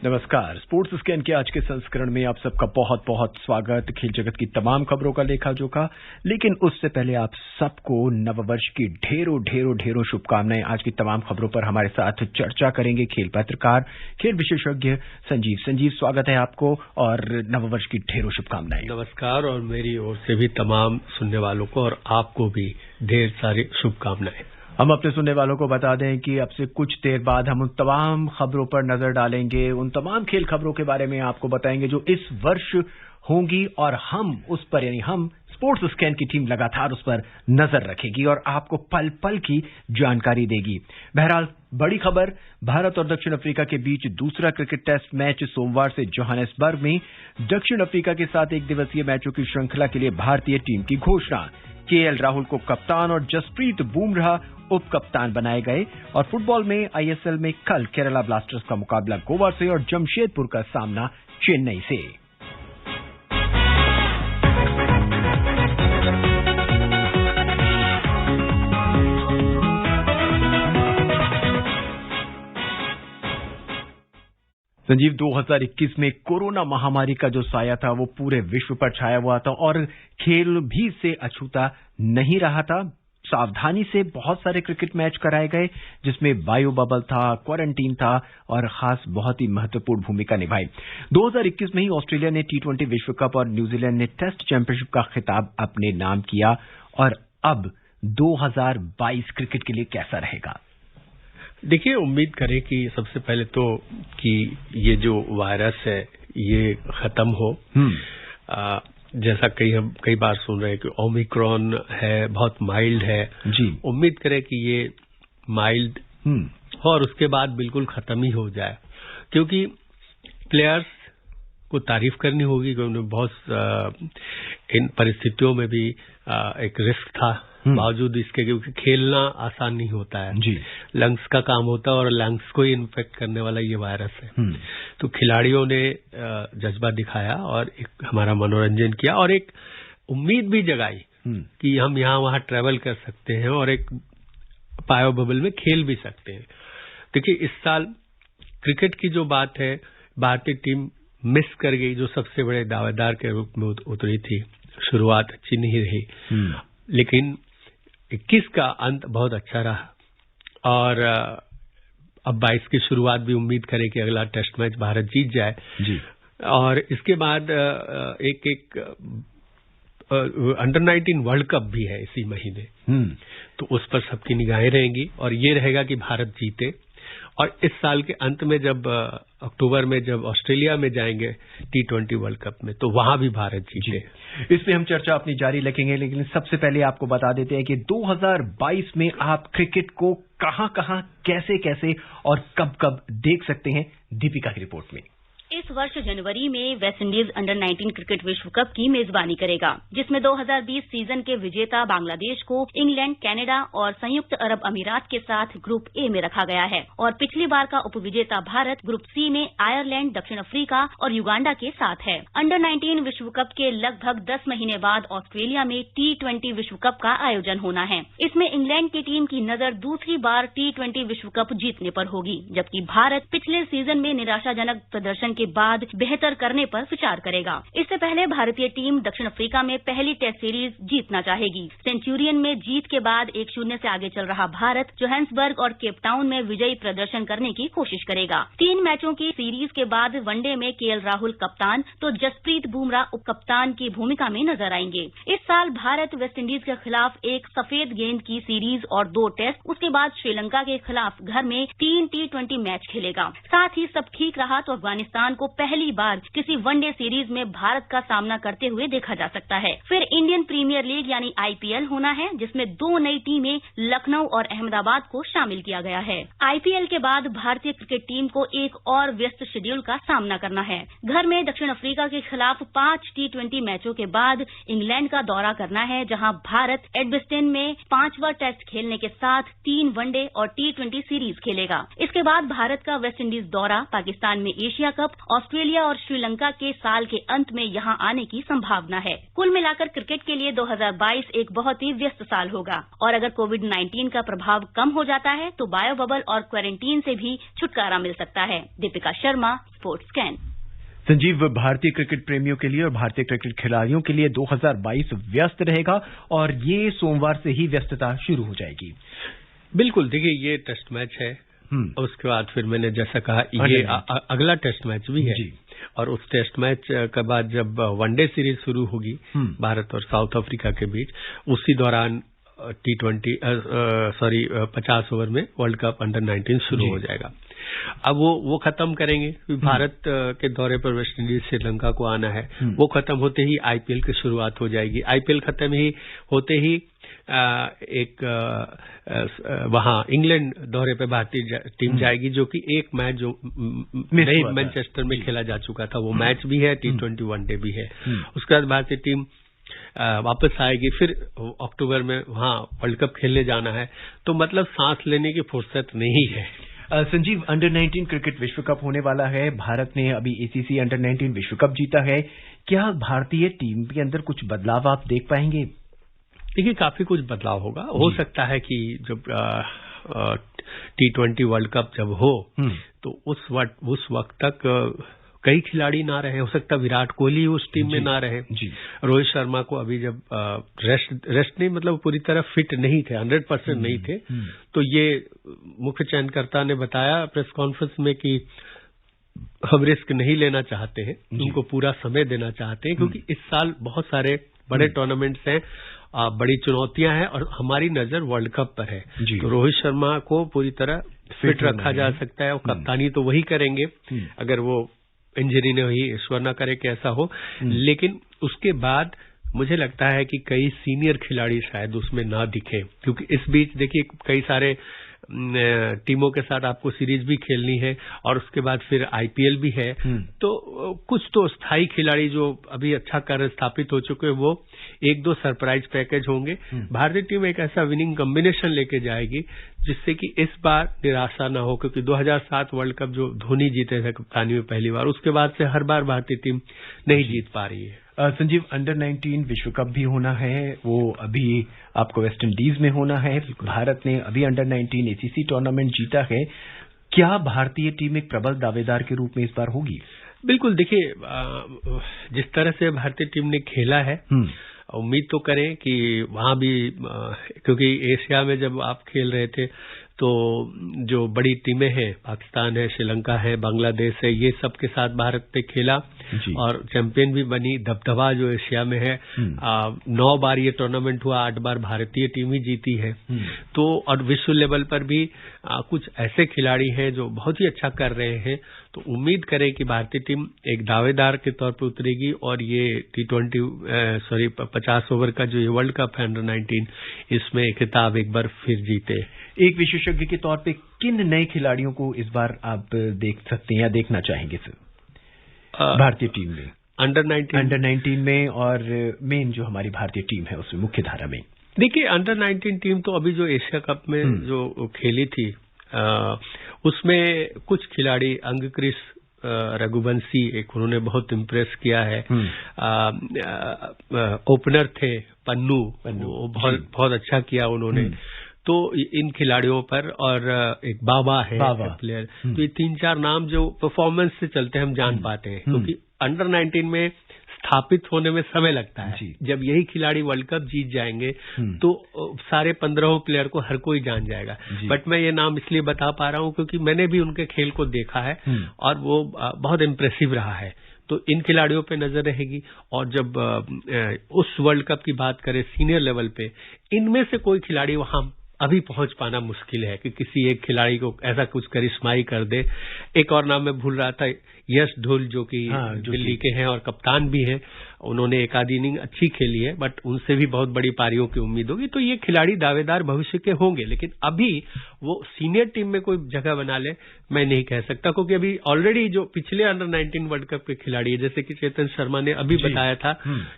नमस्कार। Sports scan के आज के संस्करण में आप सबका बहुत बहुत स्वागत। खेल जगत की तमाम खबरों का लेखा जोखा, लेकिन उससे पहले आप सबको नववर्ष की ढेरों ढेरों ढेरों शुभकामनाएं। आज की तमाम खबरों पर हमारे साथ चर्चा करेंगे खेल पत्रकार, खेल विशेषज्ञ संजीव। स्वागत है आपको और नववर्ष की ढेरों शुभकामनाएं। नमस्कार, और मेरी ओर से भी तमाम सुनने वालों को और आपको भी ढेर सारी शुभकामनाएं। हम अपने सुनने वालों को बता दें कि अब से कुछ देर बाद हम उन तमाम खबरों पर नजर डालेंगे, उन तमाम खेल खबरों के बारे में आपको बताएंगे जो इस वर्ष होंगी, और हम उस पर यानी हम स्पोर्ट्स स्कैन की टीम लगातार उस पर नजर रखेगी और आपको पल पल की जानकारी देगी। बहरहाल बड़ी खबर, भारत और दक्षिण अफ्रीका के बीच दूसरा क्रिकेट टेस्ट मैच सोमवार से जोहानिसबर्ग में। दक्षिण अफ्रीका के साथ एक दिवसीय मैचों की श्रृंखला के लिए भारतीय टीम की घोषणा। केएल राहुल को कप्तान और जसप्रीत बुमराह उप कप्तान बनाए गए। और फुटबॉल में आईएसएल में कल केरला ब्लास्टर्स का मुकाबला गोवा से और जमशेदपुर का सामना चेन्नई से। संजीव, 2021 में कोरोना महामारी का जो साया था वो पूरे विश्व पर छाया हुआ था और खेल भी से अछूता नहीं रहा था। सावधानी से बहुत सारे क्रिकेट मैच कराए गए, जिसमें बायो बबल था, क्वारंटीन था और खास बहुत ही महत्वपूर्ण भूमिका निभाई। 2021 में ही ऑस्ट्रेलिया ने T20 विश्व कप और न्यूजीलैंड ने टेस्ट चैंपियनशिप का खिताब अपने नाम किया। और अब 2022 क्रिकेट के लिए कैसा रहेगा? देखिए, उम्मीद करें कि सबसे पहले तो कि ये जो वायरस है ये खत्म हो। जैसा कई बार सुन रहे हैं कि ओमिक्रॉन है, बहुत माइल्ड है जी। उम्मीद करें कि ये माइल्ड हो और उसके बाद बिल्कुल खत्म ही हो जाए, क्योंकि प्लेयर्स को तारीफ करनी होगी कि उन्हें बहुत इन परिस्थितियों में भी एक रिस्क था, बावजूद इसके, क्योंकि खेलना आसान नहीं होता है जी। लंग्स का काम होता है और लंग्स को ही इन्फेक्ट करने वाला ये वायरस है। तो खिलाड़ियों ने जज्बा दिखाया और एक हमारा मनोरंजन किया और एक उम्मीद भी जगाई कि हम यहाँ वहाँ ट्रैवल कर सकते हैं और एक बायो बबल में खेल भी सकते हैं। देखिए, इस साल क्रिकेट की जो बात है, भारतीय टीम मिस कर गई, जो सबसे बड़े दावेदार के रूप में उतरी थी। शुरुआत अच्छी नहीं रही, लेकिन 21 का अंत बहुत अच्छा रहा और अब 22 की शुरुआत भी उम्मीद करें कि अगला टेस्ट मैच भारत जीत जाए जी। और इसके बाद एक अंडर 19 वर्ल्ड कप भी है इसी महीने, तो उस पर सबकी निगाहें रहेंगी और ये रहेगा कि भारत जीते। और इस साल के अंत में जब अक्टूबर में जब ऑस्ट्रेलिया में जाएंगे T20 वर्ल्ड कप में, तो वहां भी भारत जीते। इस पे हम चर्चा अपनी जारी रखेंगे, लेकिन सबसे पहले आपको बता देते हैं कि 2022 में आप क्रिकेट को कहां कहां, कैसे कैसे और कब कब देख सकते हैं, दीपिका की रिपोर्ट में। इस वर्ष जनवरी में वेस्ट इंडीज अंडर 19 क्रिकेट विश्व कप की मेजबानी करेगा, जिसमें 2020 सीजन के विजेता बांग्लादेश को इंग्लैंड, कनाडा और संयुक्त अरब अमीरात के साथ ग्रुप ए में रखा गया है और पिछली बार का उपविजेता भारत ग्रुप सी में आयरलैंड, दक्षिण अफ्रीका और युगांडा के साथ है। अंडर 19 विश्व कप के लगभग 10 महीने बाद ऑस्ट्रेलिया में T20 विश्व कप का आयोजन होना है। इसमें इंग्लैंड की टीम की नजर दूसरी बार T20 विश्व कप जीतने पर होगी, जबकि भारत पिछले सीजन में निराशाजनक प्रदर्शन के बाद बेहतर करने पर विचार करेगा। इससे पहले भारतीय टीम दक्षिण अफ्रीका में पहली टेस्ट सीरीज जीतना चाहेगी। सेंचुरियन में जीत के बाद 1-0 से आगे चल रहा भारत जोहान्सबर्ग और केप टाउन में विजयी प्रदर्शन करने की कोशिश करेगा। 3 मैचों की सीरीज के बाद वनडे में केएल राहुल कप्तान तो जसप्रीत बुमराह उप कप्तान की भूमिका में नजर आएंगे। इस साल भारत वेस्टइंडीज के खिलाफ एक सफेद गेंद की सीरीज और 2 टेस्ट, उसके बाद श्रीलंका के खिलाफ घर में 3 T20 मैच खेलेगा। साथ ही सब ठीक रहा तो अफगानिस्तान को पहली बार किसी वनडे सीरीज में भारत का सामना करते हुए देखा जा सकता है। फिर इंडियन प्रीमियर लीग यानी IPL होना है, जिसमें 2 नई टीमें लखनऊ और अहमदाबाद को शामिल किया गया है। IPL के बाद भारतीय क्रिकेट टीम को एक और व्यस्त शेड्यूल का सामना करना है। घर में दक्षिण अफ्रीका के खिलाफ 5 T20 मैचों के बाद इंग्लैंड का दौरा करना है, जहां भारत एडमिस्टन में 5वां टेस्ट खेलने के साथ 3 वनडे और T20 सीरीज खेलेगा। इसके बाद भारत का वेस्ट इंडीज दौरा, पाकिस्तान में एशिया कप ऑस्ट्रेलिया और श्रीलंका के साल के अंत में यहां आने की संभावना है। कुल मिलाकर क्रिकेट के लिए 2022 एक बहुत ही व्यस्त साल होगा और अगर कोविड-19 का प्रभाव कम हो जाता है तो बायो बबल और क्वारंटीन से भी छुटकारा मिल सकता है। Deepika Sharma, sports scan. संजीव, भारतीय क्रिकेट प्रेमियों के लिए और भारतीय क्रिकेट खिलाड़ियों के लिए 2022 व्यस्त रहेगा और ये सोमवार से ही व्यस्तता शुरू हो जाएगी। बिल्कुल, देखिए ये टेस्ट मैच है और उसके बाद फिर मैंने जैसा कहा ये अगला टेस्ट मैच भी है और उस टेस्ट मैच के बाद जब वनडे सीरीज शुरू होगी भारत और साउथ अफ्रीका के बीच, उसी दौरान T20 50 ओवर में वर्ल्ड कप अंडर 19 शुरू हो जाएगा। अब वो खत्म करेंगे। भारत के दौरे पर वेस्ट इंडीज श्रीलंका को आना है, वो खत्म होते ही आईपीएल की शुरुआत हो जाएगी। आईपीएल खत्म ही होते ही वहां इंग्लैंड दौरे पे भारतीय टीम जाएगी, जो कि एक मैच जो नहीं मैनचेस्टर में खेला जा चुका था वो मैच भी है, T20 वनडे भी है। उसके बाद भारतीय टीम वापस आएगी, फिर अक्टूबर में वहां वर्ल्ड कप खेलने जाना है। तो मतलब सांस लेने की फुर्सत नहीं है। संजीव, अंडर 19 क्रिकेट विश्व कप होने वाला है। भारत ने अभी एसीसी अंडर 19 विश्व कप जीता है। क्या भारतीय टीम के अंदर कुछ बदलाव आप देख पाएंगे? देखिए, काफी कुछ बदलाव होगा। हो सकता है कि जब T20 वर्ल्ड कप जब हो तो उस वक्त तक कई खिलाड़ी ना रहे। हो सकता है विराट कोहली उस टीम में ना रहे। रोहित शर्मा को अभी जब रेस्ट नहीं, मतलब पूरी तरह फिट नहीं थे, 100% नहीं थे। तो ये मुख्य चयनकर्ता ने बताया प्रेस कॉन्फ्रेंस में कि हम रिस्क नहीं लेना चाहते हैं, उनको पूरा समय देना चाहते हैं, क्योंकि इस साल बहुत सारे बड़े टूर्नामेंट्स हैं, बड़ी चुनौतियां हैं और हमारी नजर वर्ल्ड कप पर है। तो रोहित शर्मा को पूरी तरह फिट रखा जा सकता है और कप्तानी तो वही करेंगे, अगर वो इंजरी ने ही ईश्वर न करे कि ऐसा हो। लेकिन उसके बाद मुझे लगता है कि कई सीनियर खिलाड़ी शायद उसमें ना दिखे, क्योंकि इस बीच देखिए कई सारे टीमों के साथ आपको सीरीज भी खेलनी है और उसके बाद फिर आईपीएल भी है। तो कुछ तो स्थायी खिलाड़ी जो अभी अच्छा कर स्थापित हो चुके हैं, वो एक दो सरप्राइज पैकेज होंगे। भारतीय टीम एक ऐसा विनिंग कॉम्बिनेशन लेके जाएगी जिससे कि इस बार निराशा ना हो, क्योंकि 2007 वर्ल्ड कप जो धोनी जीते थे कप्तानी में पहली बार, उसके बाद से हर बार भारतीय टीम नहीं जीत पा रही है। संजीव, अंडर 19 विश्व कप भी होना है, वो अभी आपको वेस्ट इंडीज में होना है। भारत ने अभी अंडर 19 एसीसी टूर्नामेंट जीता है। क्या भारतीय टीम एक प्रबल दावेदार के रूप में इस बार होगी? बिल्कुल, देखिए जिस तरह से भारतीय टीम ने खेला है, उम्मीद तो करें कि वहां भी, क्योंकि एशिया में जब आप खेल रहे थे तो जो बड़ी टीमें हैं, पाकिस्तान है, श्रीलंका है, बांग्लादेश है, ये सब के साथ भारत ने खेला और चैंपियन भी बनी। दबदबा जो एशिया में है, 9 बार ये टूर्नामेंट हुआ, 8 बार भारतीय टीम ही जीती है। तो और विश्व लेवल पर भी कुछ ऐसे खिलाड़ी हैं जो बहुत ही अच्छा कर रहे हैं। तो उम्मीद करें कि भारतीय टीम एक दावेदार के तौर पर उतरेगी और ये T20 50 ओवर का जो ये वर्ल्ड कप है अंडर 19, इसमें खिताब एक बार फिर जीते। एक विशेषज्ञ के तौर पे किन नए खिलाड़ियों को इस बार आप देख सकते हैं या देखना चाहेंगे सर भारतीय टीम में? अंडर 19 में और मेन जो हमारी भारतीय टीम है उसमें मुख्य धारा में। देखिए, अंडर 19 टीम तो अभी जो एशिया कप में जो खेली थी, उसमें कुछ खिलाड़ी, अंगक्रिस रघुवंशी एक, उन्होंने बहुत इम्प्रेस किया है। ओपनर थे पन्नू, बहुत अच्छा किया उन्होंने। तो इन खिलाड़ियों पर, और एक बाबा है प्लेयर, तो ये 3-4 नाम जो परफॉर्मेंस से चलते हम जान पाते हैं, क्योंकि अंडर 19 में स्थापित होने में समय लगता है। जब यही खिलाड़ी वर्ल्ड कप जीत जाएंगे तो सारे 15 प्लेयर को हर कोई जान जाएगा। बट मैं ये नाम इसलिए बता पा रहा हूं क्योंकि मैंने भी उनके खेल को देखा है और वो बहुत इम्प्रेसिव रहा है। तो इन खिलाड़ियों पे नजर रहेगी। और जब उस वर्ल्ड कप की बात करें सीनियर लेवल पे, इनमें से कोई खिलाड़ी वहां अभी पहुंच पाना मुश्किल है कि किसी एक खिलाड़ी को ऐसा कुछ करिश्माई कर दे। एक और नाम मैं भूल रहा था, यश ढोल, जो कि दिल्ली के हैं और कप्तान भी हैं। उन्होंने एक आधी इनिंग अच्छी खेली है, बट उनसे भी बहुत बड़ी पारियों की उम्मीद होगी। तो ये खिलाड़ी दावेदार भविष्य के होंगे, लेकिन अभी वो सीनियर टीम में कोई जगह बना ले मैं नहीं कह सकता, क्योंकि अभी ऑलरेडी जो पिछले अंडर 19 वर्ल्ड कप के खिलाड़ी है, जैसे कि चेतन शर्मा ने अभी बताया था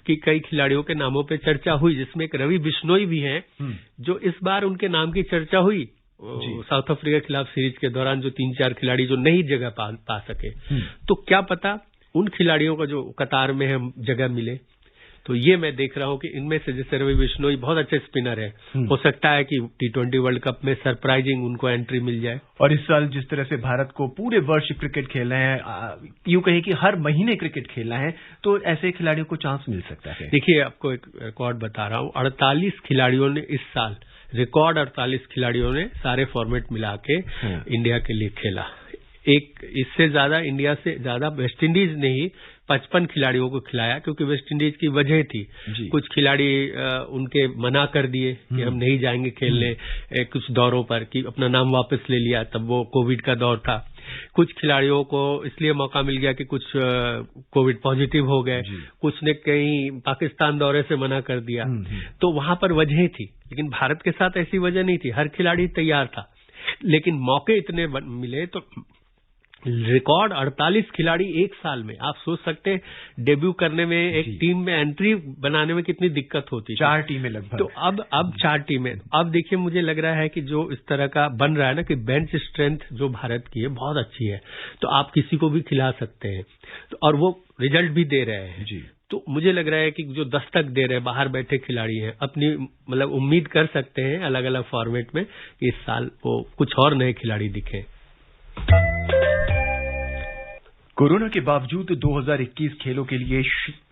कि कई खिलाड़ियों के नामों पर चर्चा हुई, जिसमें एक रवि बिश्नोई भी हैं, जो इस बार उनके नाम की चर्चा हुई साउथ अफ्रीका के खिलाफ सीरीज के दौरान जो 3-4 खिलाड़ी जो नई जगह पा सके, तो क्या पता उन खिलाड़ियों का जो कतार में हम जगह मिले। तो ये मैं देख रहा हूं कि इनमें से जैसे रवि बिश्नोई बहुत अच्छे स्पिनर है, हो सकता है कि T20 वर्ल्ड कप में सरप्राइजिंग उनको एंट्री मिल जाए। और इस साल जिस तरह से भारत को पूरे वर्ष क्रिकेट खेलना है, यूं कहें कि हर महीने क्रिकेट खेलना है, तो ऐसे खिलाड़ियों को चांस मिल सकता है। देखिए, आपको एक रिकॉर्ड बता रहा हूं, 48 खिलाड़ियों ने इस साल, रिकॉर्ड 48 खिलाड़ियों ने सारे फॉर्मेट मिला के इंडिया के लिए खेला। एक इससे ज्यादा, इंडिया से ज्यादा वेस्ट इंडीज ने ही 55 खिलाड़ियों को खिलाया, क्योंकि वेस्ट इंडीज की वजह थी, कुछ खिलाड़ी उनके मना कर दिए कि हम नहीं जाएंगे खेलने कुछ दौरों पर, कि अपना नाम वापस ले लिया, तब वो कोविड का दौर था। कुछ खिलाड़ियों को इसलिए मौका मिल गया कि कुछ कोविड पॉजिटिव हो गए, कुछ ने कहीं पाकिस्तान दौरे से मना कर दिया, तो वहां पर वजह थी। लेकिन भारत के साथ ऐसी वजह नहीं थी, हर खिलाड़ी तैयार था, लेकिन मौके इतने मिले, तो रिकॉर्ड 48 खिलाड़ी एक साल में। आप सोच सकते हैं डेब्यू करने में, एक टीम में एंट्री बनाने में कितनी दिक्कत होती है। 4 टीमें लगभग। तो अब 4 टीमें। अब देखिए, मुझे लग रहा है कि जो इस तरह का बन रहा है ना, कि बेंच स्ट्रेंथ जो भारत की है बहुत अच्छी है, तो आप किसी को भी खिला सकते हैं, तो और वो रिजल्ट भी दे रहे हैं जी। तो मुझे लग रहा है कि जो दस्तक दे रहे हैं बाहर बैठे खिलाड़ी हैं, अपनी मतलब उम्मीद कर सकते हैं अलग अलग फॉर्मेट में कि इस साल वो कुछ और नए खिलाड़ी दिखे। कोरोना के बावजूद 2021 खेलों के लिए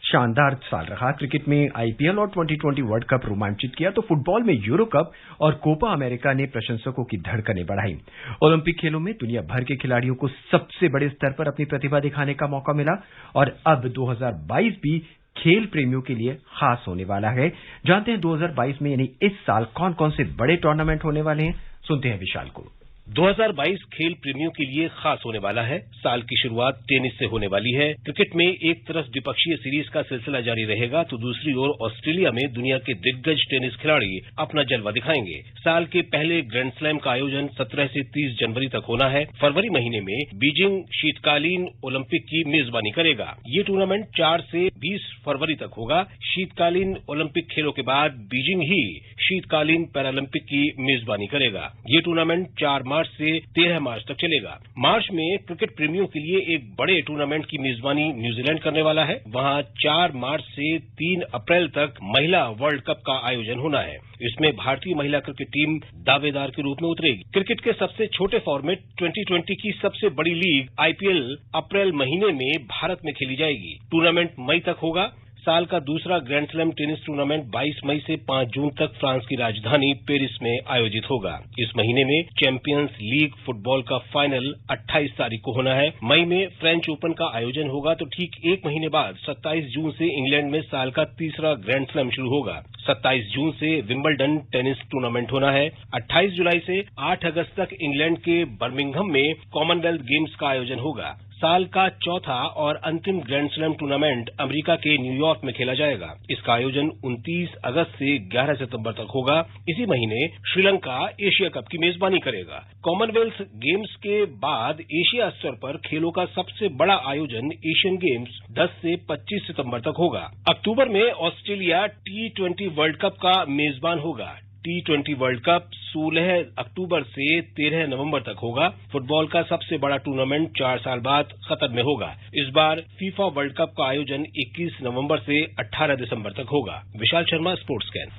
शानदार साल रहा। क्रिकेट में आईपीएल और 2020 वर्ल्ड कप रोमांचित किया, तो फुटबॉल में यूरो कप और कोपा अमेरिका ने प्रशंसकों की धड़कनें बढ़ाई। ओलंपिक खेलों में दुनिया भर के खिलाड़ियों को सबसे बड़े स्तर पर अपनी प्रतिभा दिखाने का मौका मिला, और अब 2022 भी खेल प्रेमियों के लिए खास होने वाला है। जानते हैं 2022 में यानी इस साल कौन कौन से बड़े टूर्नामेंट होने वाले हैं, सुनते हैं विशाल को। 2022 खेल प्रेमियों के लिए खास होने वाला है। साल की शुरुआत टेनिस से होने वाली है। क्रिकेट में एक तरफ द्विपक्षीय सीरीज का सिलसिला जारी रहेगा, तो दूसरी ओर ऑस्ट्रेलिया में दुनिया के दिग्गज टेनिस खिलाड़ी अपना जलवा दिखाएंगे। साल के पहले ग्रैंड स्लैम का आयोजन 17 से 30 जनवरी तक होना है। फरवरी महीने में बीजिंग शीतकालीन ओलंपिक की मेजबानी करेगा। ये टूर्नामेंट 4 से 20 फरवरी तक होगा। शीतकालीन ओलंपिक खेलों के बाद बीजिंग ही शीतकालीन पैरालंपिक की मेजबानी करेगा। ये टूर्नामेंट 4 मार्च से 13 मार्च तक चलेगा। मार्च में क्रिकेट प्रेमियों के लिए एक बड़े टूर्नामेंट की मेजबानी न्यूजीलैंड करने वाला है। वहां 4 मार्च से 3 अप्रैल तक महिला वर्ल्ड कप का आयोजन होना है। इसमें भारतीय महिला क्रिकेट टीम दावेदार के रूप में उतरेगी। क्रिकेट के सबसे छोटे फॉर्मेट 2020 की सबसे बड़ी लीग आईपीएल अप्रैल महीने में भारत में खेली जाएगी। टूर्नामेंट मई तक होगा। साल का दूसरा ग्रैंड स्लैम टेनिस टूर्नामेंट 22 मई से 5 जून तक फ्रांस की राजधानी पेरिस में आयोजित होगा। इस महीने में चैंपियंस लीग फुटबॉल का फाइनल 28 तारीख को होना है। मई में फ्रेंच ओपन का आयोजन होगा, तो ठीक एक महीने बाद 27 जून से इंग्लैंड में साल का तीसरा ग्रैंड स्लैम शुरू होगा। 27 जून से विंबलडन टेनिस टूर्नामेंट होना है। 28 जुलाई से 8 अगस्त तक इंग्लैंड के बर्मिंघम में कॉमनवेल्थ गेम्स का आयोजन होगा। साल का चौथा और अंतिम ग्रैंड स्लैम टूर्नामेंट अमेरिका के न्यूयॉर्क में खेला जाएगा। इसका आयोजन 29 अगस्त से 11 सितंबर तक होगा। इसी महीने श्रीलंका एशिया कप की मेजबानी करेगा। कॉमनवेल्थ गेम्स के बाद एशिया स्तर पर खेलों का सबसे बड़ा आयोजन एशियन गेम्स 10 से 25 सितंबर तक होगा। अक्टूबर में ऑस्ट्रेलिया T20 वर्ल्ड कप का मेजबान होगा। T20 वर्ल्ड कप 16 अक्टूबर से 13 नवंबर तक होगा। फुटबॉल का सबसे बड़ा टूर्नामेंट 4 साल बाद कतर में होगा। इस बार फीफा वर्ल्ड कप का आयोजन 21 नवंबर से 18 दिसंबर तक होगा। Vishal Sharma, sports scan.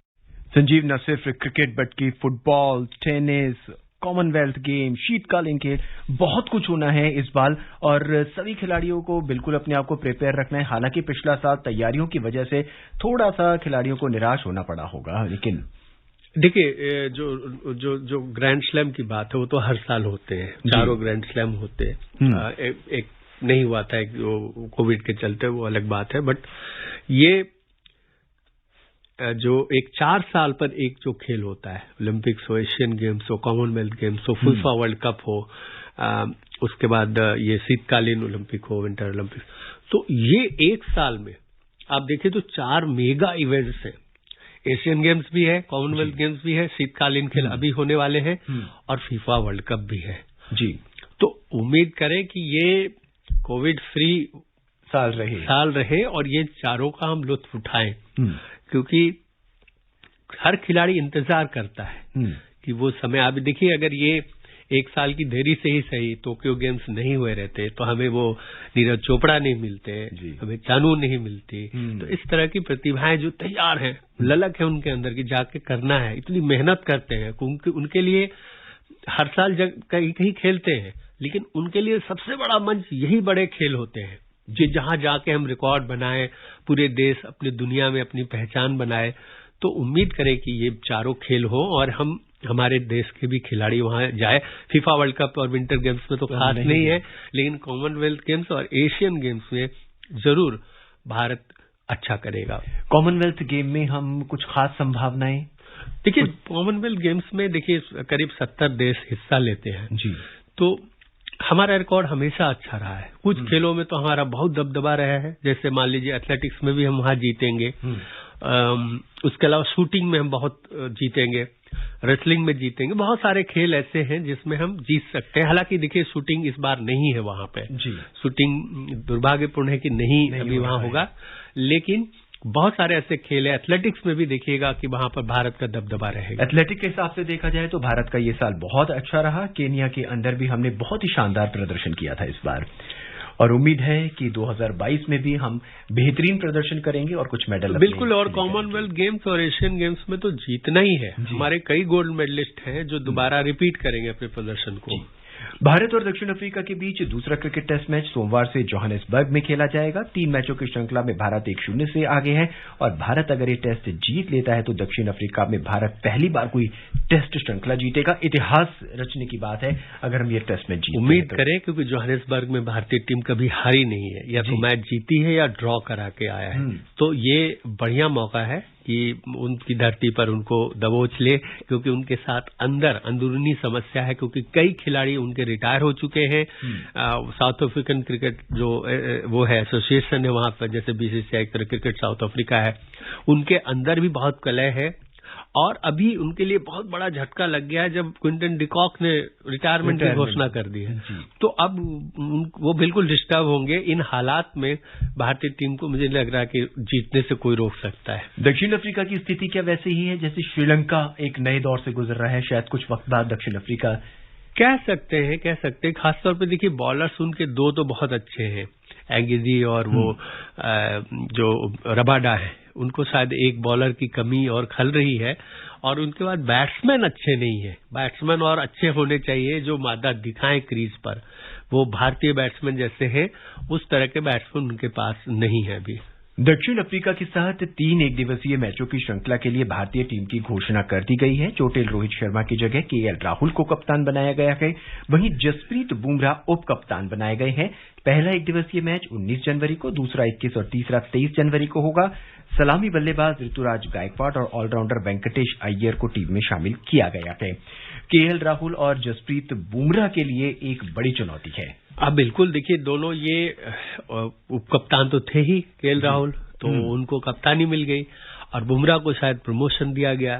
संजीव, न सिर्फ क्रिकेट बल्कि फुटबॉल, टेनिस, कॉमनवेल्थ गेम, शीतकालीन खेल, बहुत कुछ होना है इस बार, और सभी खिलाड़ियों को बिल्कुल अपने आप को प्रिपेयर रखना है। हालांकि पिछला साल तैयारियों की वजह से थोड़ा सा खिलाड़ियों को निराश होना पड़ा होगा, लेकिन देखिए, जो ग्रैंड स्लैम की बात है वो तो हर साल होते हैं, चारों ग्रैंड स्लैम होते हैं। एक नहीं हुआ था जो कोविड के चलते, वो अलग बात है। बट ये जो एक 4 साल पर एक जो खेल होता है, ओलंपिक्स हो, एशियन गेम्स हो, कॉमनवेल्थ गेम्स हो, फीफा वर्ल्ड कप हो, उसके बाद ये शीतकालीन ओलंपिक हो, विंटर ओलंपिक, तो ये एक साल में आप देखिए तो 4 मेगा इवेंट्स हैं। एशियन गेम्स भी है, कॉमनवेल्थ गेम्स भी है, शीतकालीन खेल अभी होने वाले हैं, और फीफा वर्ल्ड कप भी है जी। तो उम्मीद करें कि ये कोविड फ्री साल रहे और ये चारों का हम लुत्फ उठाएं, क्योंकि हर खिलाड़ी इंतजार करता है कि वो समय आप देखिए, अगर ये एक साल की देरी से ही सही टोक्यो गेम्स नहीं हुए रहते तो हमें वो नीरज चोपड़ा नहीं मिलते, हमें चानू नहीं मिलती। तो इस तरह की प्रतिभाएं जो तैयार हैं, ललक है उनके अंदर की जाके करना है, इतनी मेहनत करते हैं, उनके लिए हर साल कहीं खेलते हैं, लेकिन उनके लिए सबसे बड़ा मंच यही बड़े खेल होते हैं, जहां जाके हम रिकॉर्ड बनाएं, पूरे देश अपनी दुनिया में अपनी पहचान बनाए। तो उम्मीद करें कि ये चारों खेल हो और हमारे देश के भी खिलाड़ी वहां जाए। फीफा वर्ल्ड कप और विंटर गेम्स में तो खास नहीं है, लेकिन कॉमनवेल्थ गेम्स और एशियन गेम्स में जरूर भारत अच्छा करेगा। कॉमनवेल्थ गेम में हम कुछ खास संभावनाएं? देखिए, कॉमनवेल्थ गेम्स में देखिए करीब 70 देश हिस्सा लेते हैं जी। तो हमारा रिकॉर्ड हमेशा अच्छा रहा है। कुछ खेलों में तो हमारा बहुत दबदबा रहा है, जैसे मान लीजिए एथलेटिक्स में भी हम वहां जीतेंगे, उसके अलावा शूटिंग में हम बहुत जीतेंगे, रेसलिंग में जीतेंगे। बहुत सारे खेल ऐसे हैं जिसमें हम जीत सकते हैं। हालांकि देखिए, शूटिंग इस बार नहीं है वहां पे जी। शूटिंग दुर्भाग्यपूर्ण है कि नहीं अभी वहां होगा, लेकिन बहुत सारे ऐसे खेल है। एथलेटिक्स में भी देखिएगा कि वहां पर भारत का दबदबा रहेगा। एथलेटिक्स के हिसाब से देखा जाए तो भारत का ये साल बहुत अच्छा रहा। केन्या के अंदर भी हमने बहुत ही शानदार प्रदर्शन किया था इस बार, और उम्मीद है कि 2022 में भी हम बेहतरीन प्रदर्शन करेंगे और कुछ मेडल बिल्कुल। और कॉमनवेल्थ गेम्स और एशियन गेम्स में तो जीतना ही है। हमारे कई गोल्ड मेडलिस्ट हैं जो दोबारा रिपीट करेंगे अपने प्रदर्शन को। भारत और दक्षिण अफ्रीका के बीच दूसरा क्रिकेट टेस्ट मैच सोमवार से जोहानिसबर्ग में खेला जाएगा। 3 मैचों की श्रृंखला में भारत 1-0 से आगे है, और भारत अगर ये टेस्ट जीत लेता है तो दक्षिण अफ्रीका में भारत पहली बार कोई टेस्ट श्रृंखला जीतेगा। इतिहास रचने की बात है अगर हम ये टेस्ट मैच जीते। उम्मीद करें, क्योंकि जोहानिसबर्ग में भारतीय टीम कभी हारी नहीं है, या तो मैच जीती है या ड्रॉ करा के आया है। तो ये बढ़िया मौका है कि उनकी धरती पर उनको दबोच ले, क्योंकि उनके साथ अंदरूनी समस्या है, क्योंकि कई खिलाड़ी उनके रिटायर हो चुके हैं। साउथ अफ्रीकन क्रिकेट जो वो है एसोसिएशन है वहां पर, जैसे बीसीसीआई क्रिकेट साउथ अफ्रीका है, उनके अंदर भी बहुत कलह है। और अभी उनके लिए बहुत बड़ा झटका लग गया है जब क्विंटन डिकॉक ने रिटायरमेंट की घोषणा कर दी है। तो अब वो बिल्कुल डिस्टर्ब होंगे। इन हालात में भारतीय टीम को मुझे लग रहा है कि जीतने से कोई रोक सकता है। दक्षिण अफ्रीका की स्थिति क्या वैसे ही है जैसे श्रीलंका एक नए दौर से गुजर रहा है? शायद कुछ वक्त बाद दक्षिण अफ्रीका कह सकते हैं। खासतौर पर देखिए, बॉलर्स उनके 2 तो बहुत अच्छे हैं, एंगिजी और वो जो रबाडा है, उनको शायद एक बॉलर की कमी और खल रही है। और उनके बाद बैट्समैन अच्छे नहीं है। बैट्समैन और अच्छे होने चाहिए जो मादा दिखाएं क्रीज पर। वो भारतीय बैट्समैन जैसे हैं उस तरह के बैट्समैन उनके पास नहीं है अभी। दक्षिण अफ्रीका के साथ 3 एकदिवसीय मैचों की श्रृंखला के लिए भारतीय टीम की घोषणा कर दी गई है। चोटिल रोहित शर्मा की जगह केएल राहुल को कप्तान बनाया गया है, वहीं जसप्रीत बुमराह उप कप्तान बनाए गए हैं। पहला एकदिवसीय मैच 19 जनवरी को, दूसरा 21 और तीसरा 23 जनवरी को होगा। सलामी बल्लेबाज ऋतुराज गायकवाड़ और ऑलराउंडर वेंकटेश अय्यर को टीम में शामिल किया गया है। केएल राहुल और जसप्रीत बुमराह के लिए एक बड़ी चुनौती है। अब बिल्कुल देखिए, दोनों ये उप कप्तान तो थे ही, केएल राहुल तो उनको कप्तानी मिल गई, और बुमराह को शायद प्रमोशन दिया गया,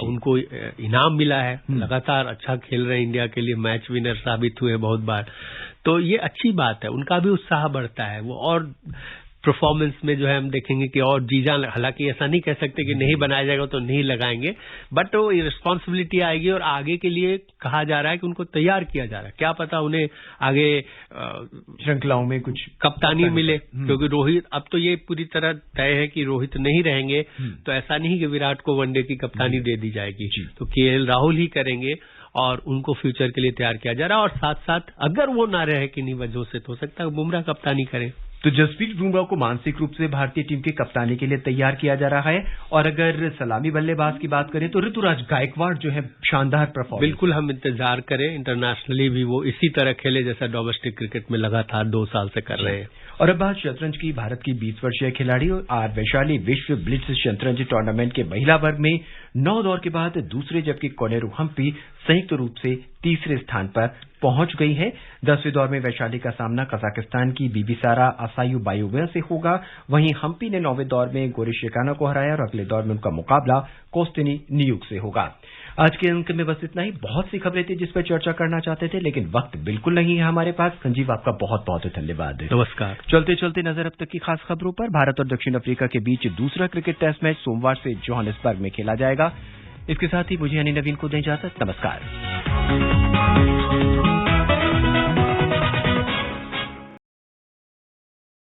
उनको इनाम मिला है। लगातार अच्छा खेल रहे हैं, इंडिया के लिए मैच विनर साबित हुए बहुत बार। तो ये अच्छी बात है, उनका भी उत्साह बढ़ता है। वो और परफॉर्मेंस में जो है हम देखेंगे कि और जी जान, हालांकि ऐसा नहीं कह सकते कि नहीं बनाया जाएगा तो नहीं लगाएंगे, बट वो रिस्पॉन्सिबिलिटी आएगी और आगे के लिए कहा जा रहा है कि उनको तैयार किया जा रहा है। क्या पता उन्हें आगे श्रृंखलाओं में कुछ कप्तानी मिले, क्योंकि रोहित, अब तो ये पूरी तरह तय है कि रोहित नहीं रहेंगे, तो ऐसा नहीं कि विराट को वनडे की कप्तानी दे दी जाएगी, तो केएल राहुल ही करेंगे और उनको फ्यूचर के लिए तैयार किया जा रहा है। और साथ साथ अगर वो ना रहे किन्हीं वजहों से, तो हो सकता है बुमराह कप्तानी करें। तो जसप्रीत बुमराह को मानसिक रूप से भारतीय टीम की कप्तानी के लिए तैयार किया जा रहा है। और अगर सलामी बल्लेबाज की बात करें तो ऋतुराज गायकवाड़ जो है शानदार परफॉर्मेंस। बिल्कुल, हम इंतजार करें, इंटरनेशनली भी वो इसी तरह खेले जैसा डोमेस्टिक क्रिकेट में लगातार 2 साल से कर रहे हैं। और अब बात शतरंज की। भारत की 20 वर्षीय खिलाड़ी आर वैशाली विश्व ब्लिट्ज शतरंज टूर्नामेंट के महिला वर्ग में 9 दौर के बाद दूसरे, जबकि कोनेरू हम्पी संयुक्त रूप से तीसरे स्थान पर पहुंच गई है। 10वें दौर में वैशाली का सामना कजाकिस्तान की बीबीसारा असायुबायोवा से होगा। वहीं हम्पी ने 9वें दौर में गोरिशेकाना को हराया और अगले दौर में उनका मुकाबला कोस्टिनी न्यूक से होगा। आज के अंक में बस इतना ही। बहुत सी खबरें थी जिस पर चर्चा करना चाहते थे, लेकिन वक्त बिल्कुल नहीं है हमारे पास। संजीव, आपका बहुत बहुत धन्यवाद। नमस्कार। चलते चलते नजर अब तक की खास खबरों पर। भारत और दक्षिण अफ्रीका के बीच दूसरा क्रिकेट टेस्ट मैच सोमवार से जोहानिसबर्ग में खेला जाएगा। इसके साथ ही मुझे यानी नवीन को दें इजाजत। नमस्कार।